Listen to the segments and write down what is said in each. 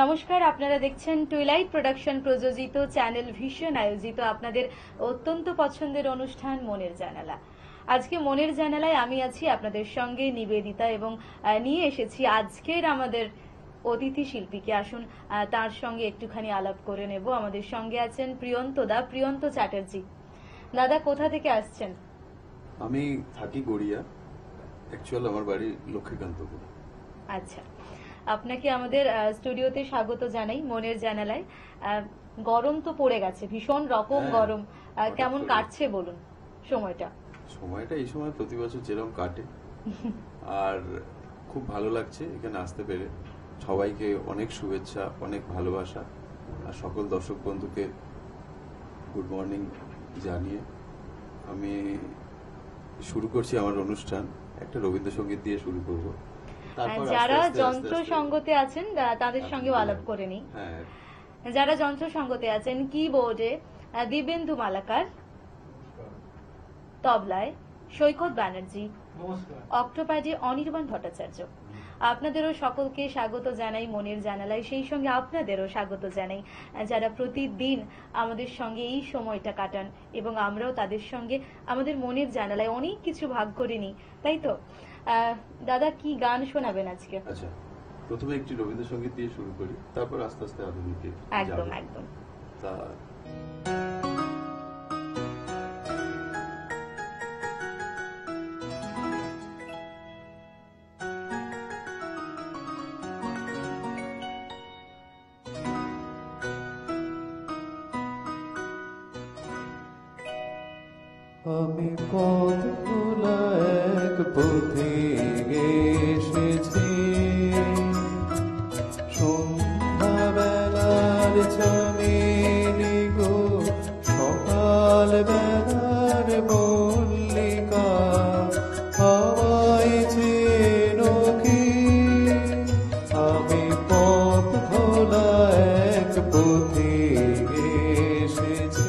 নমস্কার, আপনারা দেখছেন টুইলাইট প্রোডাকশন প্রযোজিত চ্যানেল ভিশন আয়োজিত আপনাদের অত্যন্ত পছন্দের অনুষ্ঠান মনের জানালা। আজকে মনের জানালায় আমি আছি আপনাদের সঙ্গে নিবেদিতা এবং নিয়ে এসেছি আজকের আমাদের অতিথি শিল্পীকে। আসুন তার সঙ্গে একটুখানি আলাপ করে নেব। আমাদের সঙ্গে আছেন প্রিয়ন্ত চ্যাটার্জি। দাদা, কোথা থেকে আসছেন? আমি থাকি গড়িয়া, অ্যাকচুয়াল আমার বাড়ি লক্ষ্মীকান্তপুর। আচ্ছা, আপনাকে আমাদের স্টুডিওতে স্বাগত জানাই মনের জানালায়। গরম তো পড়ে গেছে, ভীষণ রকম গরম। কেমন কাটছে বলুন সময়টা? সময়টা এই সময় প্রতি বছর যেরকম কাটে, আর খুব ভালো লাগছে এখানে আসতে পেরে। সবাইকে অনেক শুভেচ্ছা, অনেক ভালোবাসা, আর সকল দর্শক বন্ধুকে গুড মর্নিং জানিয়ে আমি শুরু করছি আমার অনুষ্ঠান। একটা রবীন্দ্রসঙ্গীত দিয়ে শুরু করব। যারা যন্ত্র সঙ্গতে আছেন তাদের সঙ্গে আলাপ করে নিই। যারা যন্ত্র সঙ্গতে আছেন, কিবোর্ডে দিব্যেন্দু মালাকার, তবলায় সৈকত ব্যানার্জি, অক্টোপ্যাডে অনির্বাণ ভট্টাচার্য। আপনাদেরও সকলকে স্বাগত জানাই মনের জানালায়। সেই সঙ্গে আপনাদেরও স্বাগত জানাই যারা প্রতিদিন আমাদের সঙ্গে এই সময়টা কাটান, এবং আমরাও তাদের সঙ্গে আমাদের মনের জানালায় অনেক কিছু ভাগ করে নিই, তাই তো? দাদা, কি গান শোনাবেন আজকে? আচ্ছা, প্রথমে একটি রবীন্দ্রসঙ্গীত দিয়ে শুরু করি, তারপর আস্তে আস্তে আধুনিকে। একদম একদম। তা আমি পথ ভোলা এক পথে এসেছি, সন্ধ্যাবেলার চামেলি গো, সকাল বেলার মল্লিকা, হাওয়ায় চেনো কি? আমি পথ ভোলা এক পথে এসেছি।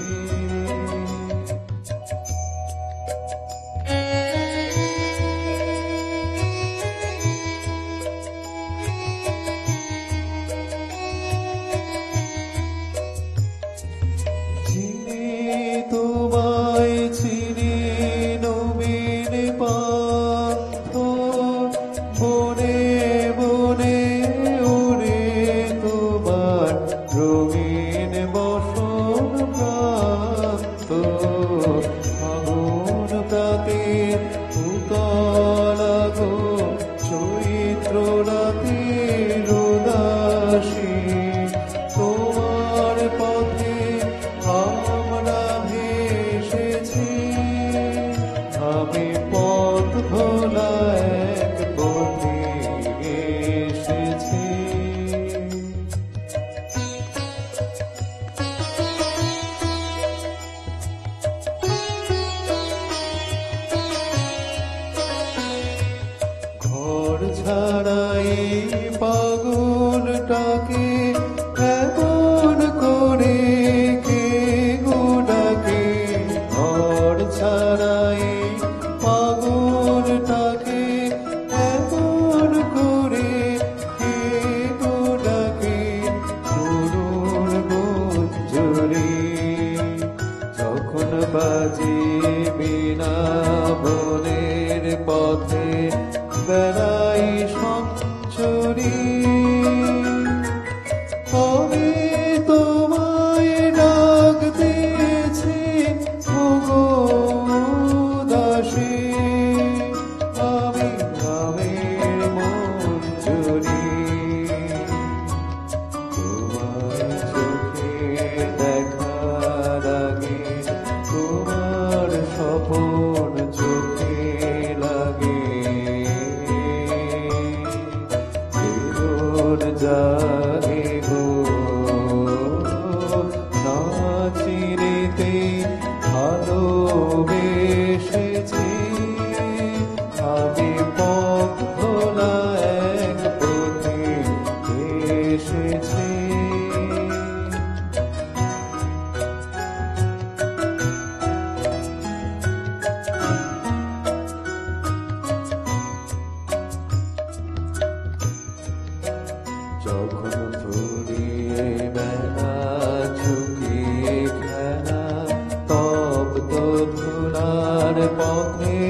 পথে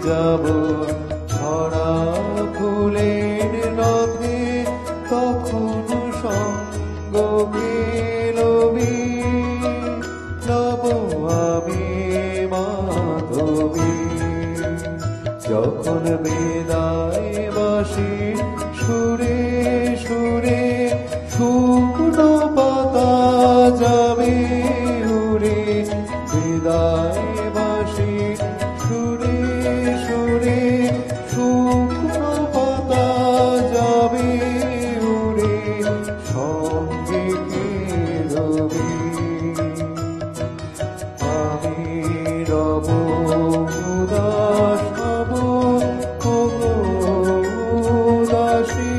যাব ছড়া ফুলের রথে, তখন সঙ্গ পেলবি নব আমি মাধবী। যখন বেদায় বাসি সুরে সুরে শুকনো পাতা যাবে উড়ে, বিদায় বাসি সুরে সুরে শুকনো পাতা যাবে উড়ে, সঙ্গে কে রবি আমি রব উদাস হব উদাসী,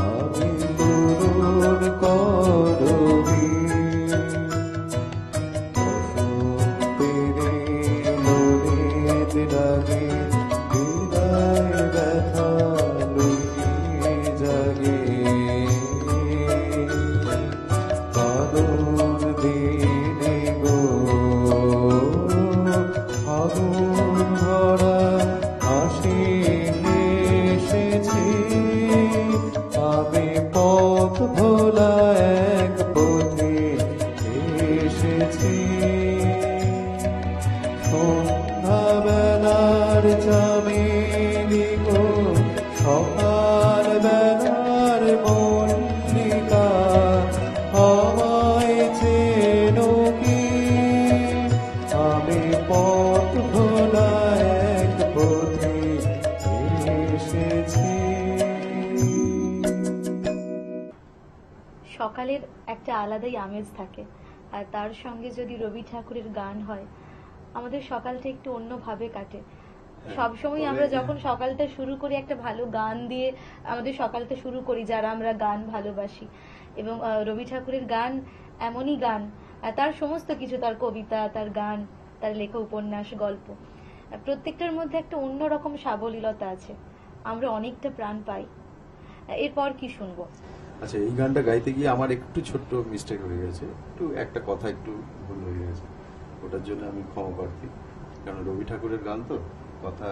আমি তরুণ করবি বসন্তেরে লোলেদ লাগে, বিদায় ব্যথা লুকিয়ে জাগে বাদল দিনে গো ফাগুন ভরা হাসি এসেছি, আমি পথ ভোলা এক পথে এসেছি। সন্ধ্যাবেলার চামেলি গো সকাল বেলার মল্লিকা, আমায় চেনো কি আমি পথ ভোলা এক পথে এসেছি। সকালের একটা আলাদাই আমেজ থাকে, আর তার সঙ্গে যদি রবি ঠাকুরের গান হয় আমাদের সকালটা একটু অন্যভাবে কাটে। সবসময় আমরা যখন সকালটা শুরু করি একটা ভালো গান দিয়ে আমাদের সকালটা শুরু করি, যারা আমরা গান ভালোবাসি। এবং রবি ঠাকুরের গান এমনই গান, তার সমস্ত কিছু, তার কবিতা, তার গান, তার লেখা উপন্যাস, গল্প, প্রত্যেকটার মধ্যে একটা অন্যরকম সাবলীলতা আছে, আমরা অনেকটা প্রাণ পাই। এরপর কি শুনবো? আচ্ছা, এই গানটা গাইতে গিয়ে আমার একটু ছোট্ট মিস্টেক হয়ে গেছে, একটু একটা কথা একটু ভুল হয়ে গেছে, ওটার জন্য আমি ক্ষমা প্রার্থী। কারণ রবি ঠাকুরের গান তো, কথা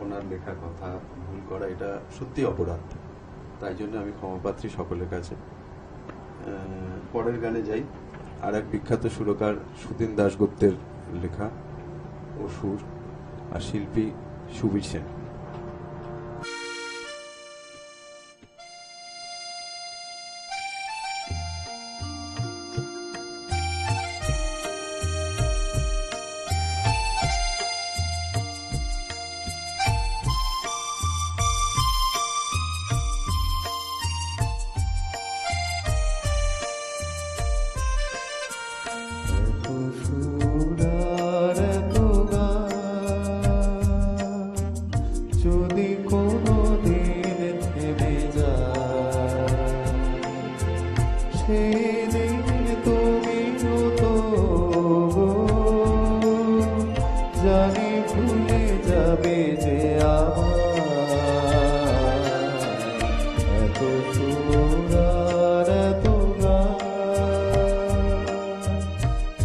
ওনার লেখা কথা ভুল করা এটা সত্যি অপরাধ, তাই জন্য আমি ক্ষমাপ্রার্থী সকলের কাছে। পরের গানে যাই। আর এক বিখ্যাত সুরকার সুদিন দাশগুপ্তের লেখা ও সুর, আর শিল্পী সুবীর সেন। যদি কোনো দিন থেমে যায়, সেদিন তুমি তো জানি ভুলে যাবে যে আমার এত সুর আর এত গান।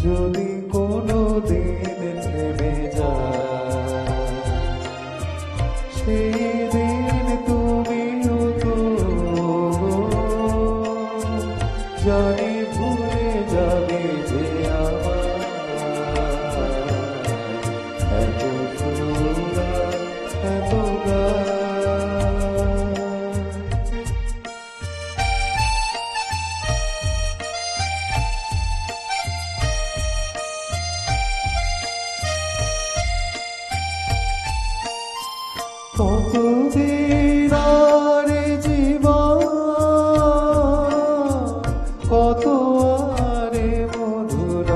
যদি কোনো দিন থেমে যায়, সেদিন তুমিও তো জানি ভুলে যাবে যে আমার এত সুর এত গান। কতদিন আর জীবন, কত আরে মধুর,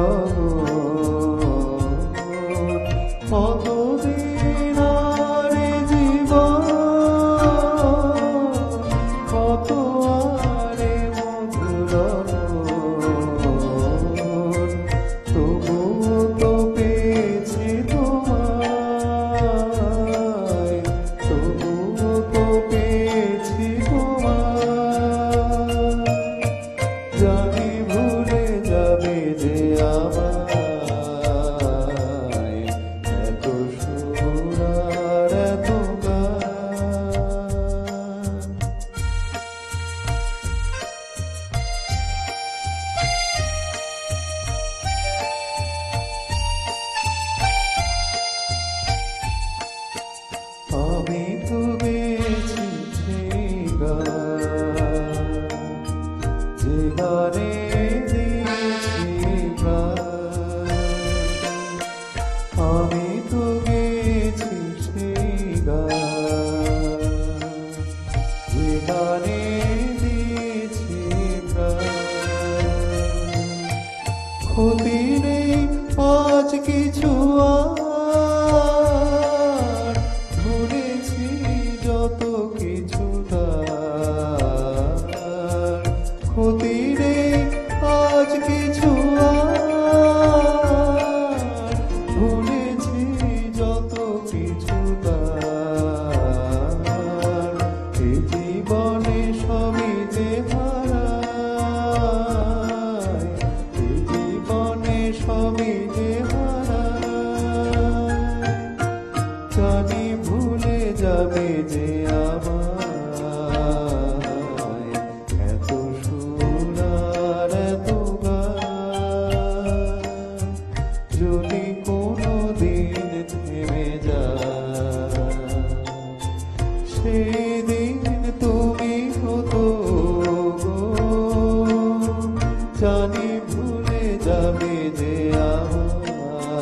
কতদিন আর জীবন, কত আরে মধুর, তবুও তো পেয়েছি তোমায়, তবুও তো আমি তো গেছি সেই গান, যে গানে দিয়েছি প্রাণ। ক্ষতি নেই আজ কিছু আর, ভুলেছি যত কিছু তার। ক্ষতি নেই আজ কিছু আর, ভুলেছি যত কিছু তার। এই জীবনে সবই যে হারায়, এই জীবনে সবই যে হারায়। জানি ভুলে যাবে যে আমায়, এত সুর আর এত গান। যদি কোনো দিন থেমে যায়, সেই দিন তুমি হতো গো। জানি ভুলে যাবে যে আমায়,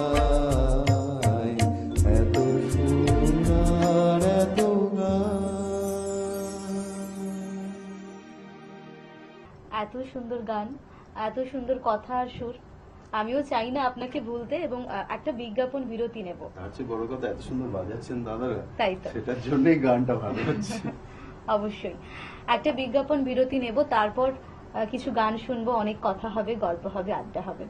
এত সুর আর এত গান। এত সুন্দর গান, এত সুন্দর কথা আর সুর। আমিও চাই না আপনাকে ভুলতে, এবং একটা বিজ্ঞাপন বিরতি নেব। তার চেয়ে বড় কথা এত সুন্দর বাজাচ্ছেন দাদারা, তাই তো। সেটার জন্যই গানটা ভালো হচ্ছে। অবশ্যই একটা বিজ্ঞাপন বিরতি নেব, তারপর কিছু গান শুনবো, অনেক কথা হবে, গল্প হবে, আড্ডা হবে।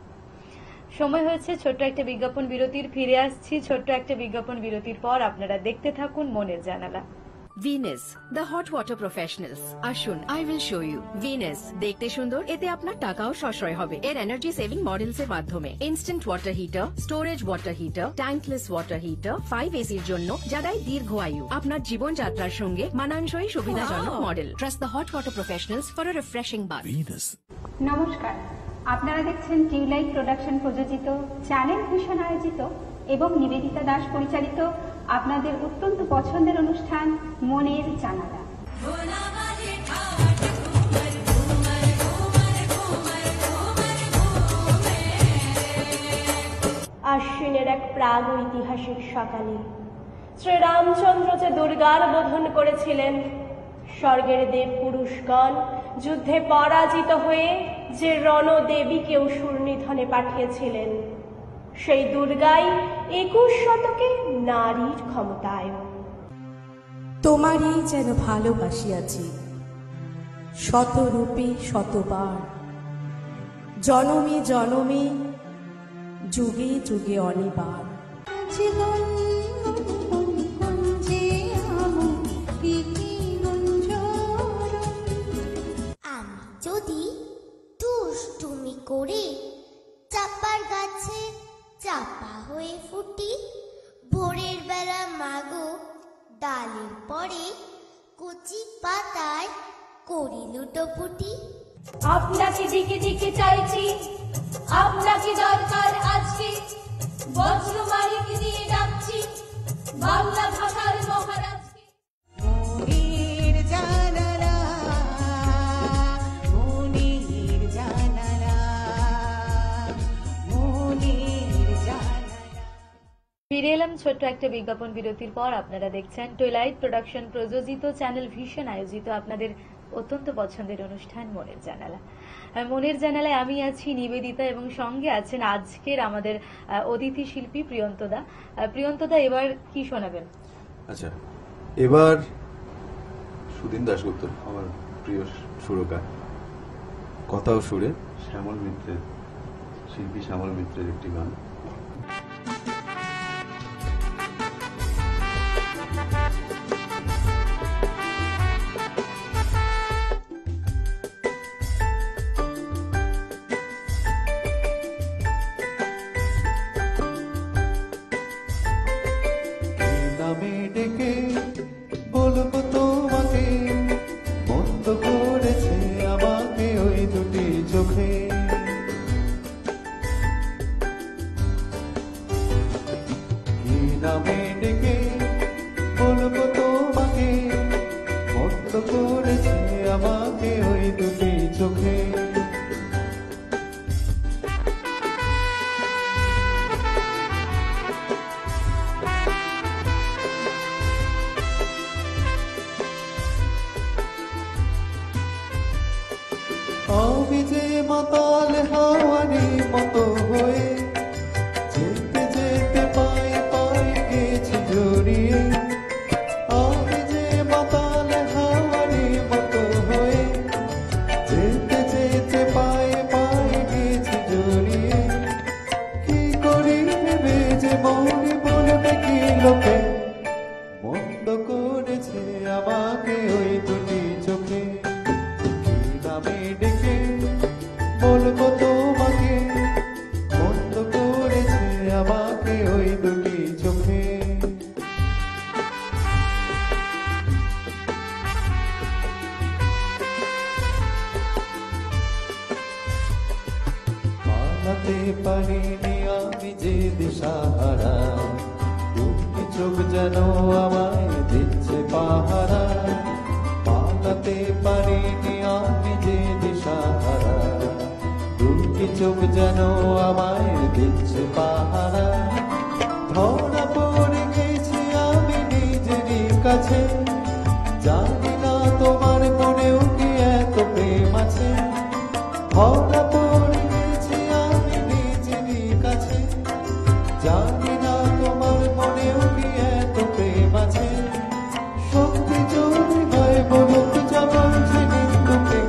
সময় হয়েছে ছোট্ট একটা বিজ্ঞাপন বিরতির। ফিরে আসছি ছোট্ট একটা বিজ্ঞাপন বিরতির পর। আপনারা দেখতে থাকুন মনের জানালা। Venus the hot water professionals. আসুন, I will show you. Venus দেখতে সুন্দর, এতে আপনার টাকাও সাশ্রয় হবে এর এনার্জি সেভিং মডেলস এর মাধ্যমে। Instant water heater, storage water heater, tankless water heater, 5 এসির জন্য, যা দেয় দীর্ঘ আয়ু। আপনার জীবনযাত্রার সঙ্গে মানানসই সুবিধাজনক model. Trust the hot water professionals for a refreshing bath. নমস্কার, আপনারা দেখছেন টিউলাইট প্রোডাকশন প্রযোজিত, চ্যানেল ভিশন আয়োজিত এবং নিবেদিতা দাস পরিচালিত আপনাদের অত্যন্ত পছন্দের অনুষ্ঠান মনের জানালা। আশ্বিনের এক প্রাগ ঐতিহাসিক সকালে শ্রীরামচন্দ্র যে দুর্গার বোধন করেছিলেন, স্বর্গের দেব পুরুষগণ যুদ্ধে পরাজিত হয়ে যে রণদেবীকে অসুর নিধনে পাঠিয়েছিলেন, সেই দুর্গাই 21 শতকে নারীর ক্ষমতায়ন। তোমারই যেন ভালোবাসিয়াছি শতরূপে শতবার, জনমে জনমে যুগে যুগে অনিবার। আমি যদি দুষ্টুমি করে চাপার গাছে চাপা হয়ে ফুটি, ভোরের বেলা মাগো ডালের পরে কচি পাতায় করি লুটোপুটি। আপনাকে দিকে দিকে চাইছি, আপনাকে দরকার আজকে, বজ্র মালিক দিয়ে ডাকছি, বাংলা ভাষার মহারাজকে। মনের জানালা, মনের জানালা, মনের জানালা। ফিরে এলাম ছোট্ট একটা বিজ্ঞাপন বিরতির পর। আপনারা দেখছেন টুইলাইট প্রোডাকশন প্রযোজিত, চ্যানেল ভিশন আয়োজিত আপনাদের অত্যন্ত পছন্দের অনুষ্ঠান মনের জানালা। মনের জানালায় আমি আছি নিবেদিতা, এবং সঙ্গে আছেন আজকের আমাদের অতিথি শিল্পী প্রিয়ন্তদা। প্রিয়ন্তদা, এবার কি শোনাবেন? আচ্ছা, এবার সুদিন দাশগুপ্ত, আমার প্রিয় সুরকার, কথা ও সুরে শ্যামল মিত্রের, শিল্পী শ্যামল মিত্রের একটি গান। নামে ডেকে বলবো তোমাকে, মন্দ করেছে আমাকে ওই দুটি চোখে। যে মনে বলবে কি লোকে, মন্দ করেছে আমাকে ওই দুটি চোখে। কি নামে ডেকে বলবো তোমাকে, মন্দ করেছে আমাকে ওই দুটি চোখে। পালাতে পারিনি আমি যে দিশাহারা, দুটি চোখ যেন আমায় দিচ্ছে পাহারা। পালাতে পারিনি আমি যে দিশাহারা, দুটি চোখ যেন আমায় দিচ্ছে পাহারা। ধরা পড়ে গেছি আমি নিজেরই কাছে, জানি না তোমার মনেও কি এত প্রেম আছে। ধরা পড়ে গেছি আমি নিজেরই কাছে, জানি না তোমার মনেও কি এত প্রেম আছে। সত্যি যদি হয় বলুক যেমন নিন্দুকে,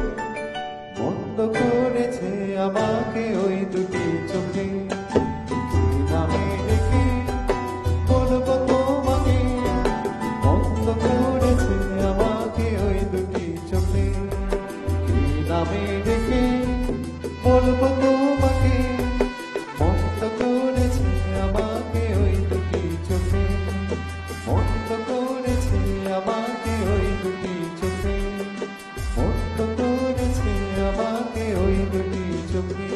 মন্দ করেছে আমাকে ওই দুটি চোখে। কি নামে ডেকে বলবো তোমাকে, মন্দ করেছে আমাকে ওই দুটি চোখে। কি নামে ডেকে বলবো তোমাকে, মন্দ করেছে আমাকে ওই দুটি চোখে। মন্দ করেছে আমাকে ওই দুটি চোখে, মন্দ করেছে আমাকে ওই দুটি চোখে।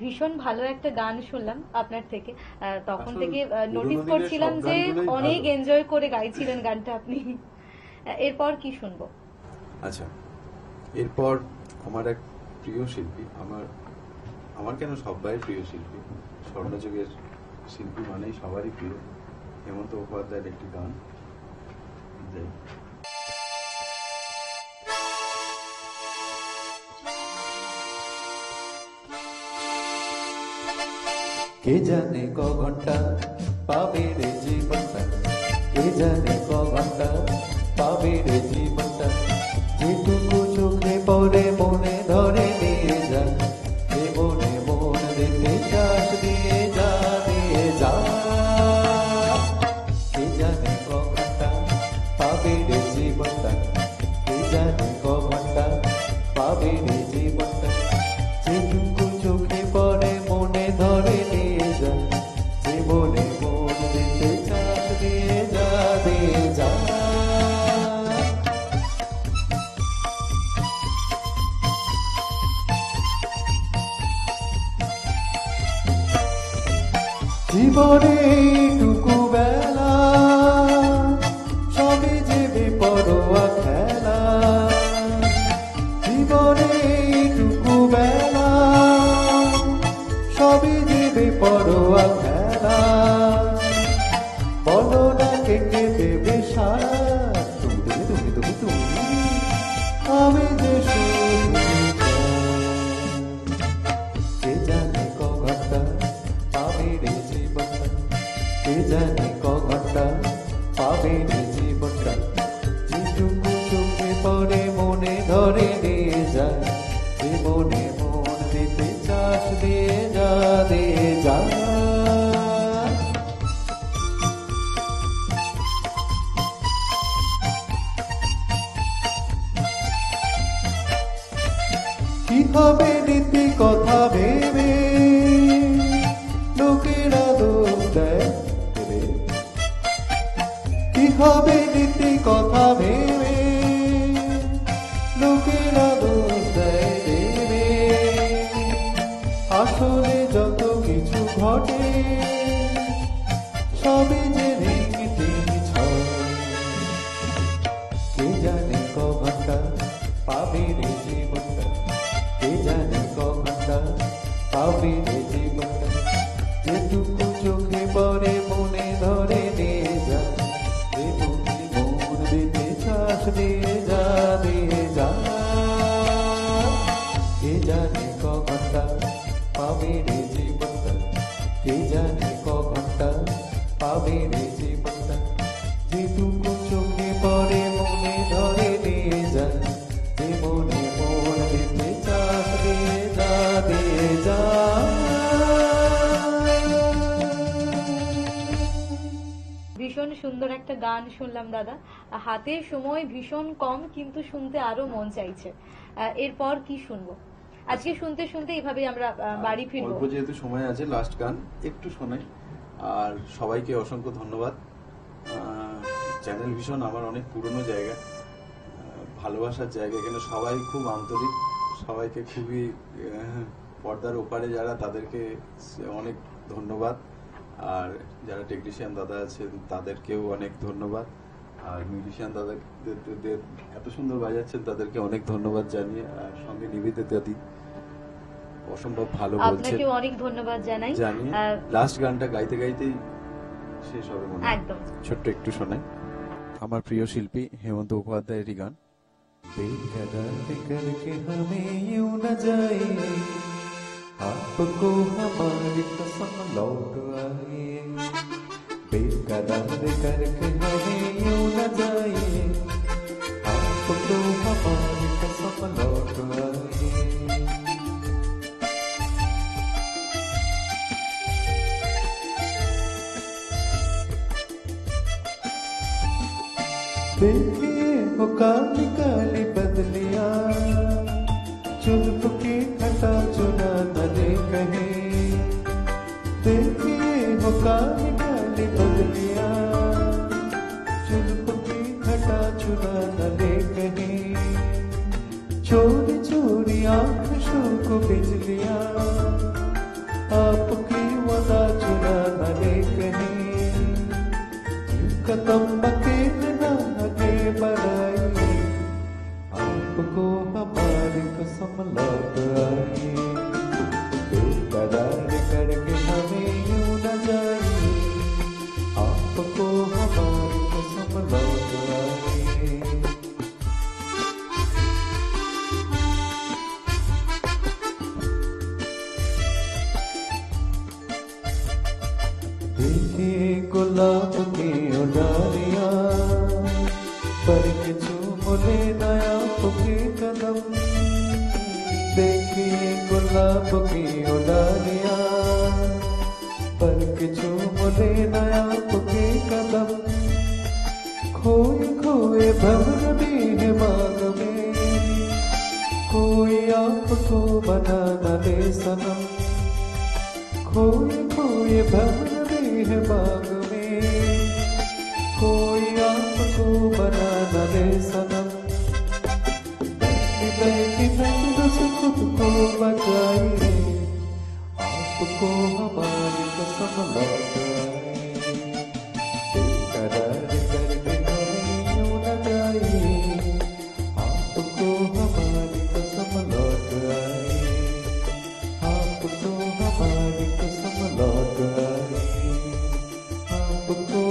ভীষণ ভালো একটা গান শুনলাম আপনার থেকে। তখন আসল থেকে পুরোনো নোটিস দিনের করছিলাম সব যে গানগুলোই অনেক ভালো। এনজয় করে গাইছিলেন গানটা আপনি। এরপর কি শুনবো? আচ্ছা, এরপর আমার এক প্রিয় শিল্পী, আমার কেন সবাই প্রিয় শিল্পী, স্বর্ণযুগের শিল্পী মানেই সবারই প্রিয়, হেমন্ত মুখোপাধ্যায়ের একটি গান। যাই। কে জানে ক ঘন্টা পাবে রে জীবনটা, কে জানে ক ঘন্টা পাবে রে জীবনটা। যেটুকু চোখে পড়ে মনে ধরে নিয়ে যা, যে মনে মন দিতে চাষ দিয়ে যা, দিয়ে যা। কে জানে ক ঘন্টা পাবে রে জীবনটা, কে জানে ক ঘন্টা পাবে রে জীবনটা। যেটুকু চোখে পড়ে মনে ধরে নিয়ে যা, যে মনে মন দিতে চাষ দিয়ে যা, দিয়ে যা। জীবনে এইটুকু বেলা, সবে যে বেপরোয়া খেলা। জীবনে এইটুকু বেলা, সবে যে বেপরোয়া খেলা। বলো না কে কে দেবে সারা, তুমি তুমি তুমি তুমি তুমি, আমি যে শুধু কে জানে ক ঘন্টা পাবে রে জীবনটা, কে জানে ক ঘন্টা পাবে রে জীবনটা। যেটুকু চোখে পড়ে মনে ধরে নিয়ে যায়, যে মনে মন দিতে চাষ দিয়ে যা, দিয়ে যা। কি হবে নীতি কথা ভেবে লোকেরা দোষ দেয় রে, কি হবে নীতি কথা ভেবে লোকেরা দোষ দেয় দেবে। আসলে যত কিছু ঘটে সবই যে রীতি ছয়। কে জানে ক ঘন্টা পাবে রে জীবনটা, কে জানে ক ঘন্টা পাবে রে জীবনটা। যেটুকু চোখে পড়ে মনে ধরে নিয়ে যা, যে মনে মন দিতে চাষ দিয়ে যা, দিয়ে যা। কে জানে ক ঘন্টা পাবে রে জীবনটা, কে জানে ক ঘন্টা পাবে রে জীবনটা। যেটুকু চোখে পড়ে মনে ধরে নিয়ে যা, যে মনে মন দিতে চাষ দিয়ে যা, দিয়ে যা। ভীষণ সুন্দর একটা গান শুনলাম দাদা। হাতে সময় ভীষণ কম, কিন্তু শুনতে আরো মন চাইছে। এরপর কি শুনবো? আজকে শুনতে শুনতে এইভাবে আমরা বাড়ি ফিরবো। অল্প যেহেতু সময় আছে, লাস্ট গান একটু শোনাই। আর সবাইকে অসংখ্য ধন্যবাদ। চ্যানেল ভিশন আমার অনেক পুরনো জায়গা, ভালোবাসার জায়গা। এখানে সবাই খুব আন্তরিক, সবাইকে খুবই পর্দার ওপারে যারা, তাদেরকে অনেক ধন্যবাদ। আর যারা টেকনিশিয়ান দাদা আছেন তাদেরকেও অনেক ধন্যবাদ। আর মিউজিশিয়ান দাদাদের এত সুন্দর বাজাচ্ছেন, তাদেরকে অনেক ধন্যবাদ জানিয়ে, আর সঙ্গে নিবেদিতা দি অসম্ভব ভালো বলছেন, আপনাকে অনেক ধন্যবাদ জানাই। জানিয়ে লাস্ট গানটা গাইতে গাইতেই শেষ হবে মনে হয়। একদম ছোট্ট একটু শোনাই। আমার প্রিয় শিল্পী হেমন্ত মুখোপাধ্যায়েরই গান। बेकरार करके हमें यूं न जाए, आपको हमारी कसम लौट आए। बेकरार करके हमें यूं न जाए, आपको हमारी कसम लौट आए। देखिए वो काली काली बदलिया, चुल्प की घटा चुना तले कहे। देखिए वो काली काली बदलिया, चुल्प की घटा चुना तले कहे। चोरी चोरी आकाशों को बिजलिया, आपकी वदा चुना तले कहे। कदम अकेले आगे बढ़ाइए, आपको हमारी कसम लौट आए। बेकरार करके हमें यूं न जाइए, आपको हमारी कसम लौट आए। देखिए गुलाब की उडारियां, पर के चूमले नया के कदम। देखिए गुलाब की उडारियां, पर के चूमले नया के कदम। खोए खोए भंवर भी है मांग में, कोई आपको बना न दे सनम। खोए खोए भंवर है बाग में, कोई आपको बना न दे सनम। बैठी बैठी बस खुद को बचाइए, आपको हमारी कसम लौट आए। बेकरार करके हमें यूं न जाइए, आपको हमारी कसम लौट आए। आपको हमारी कसम लौट आए। आपको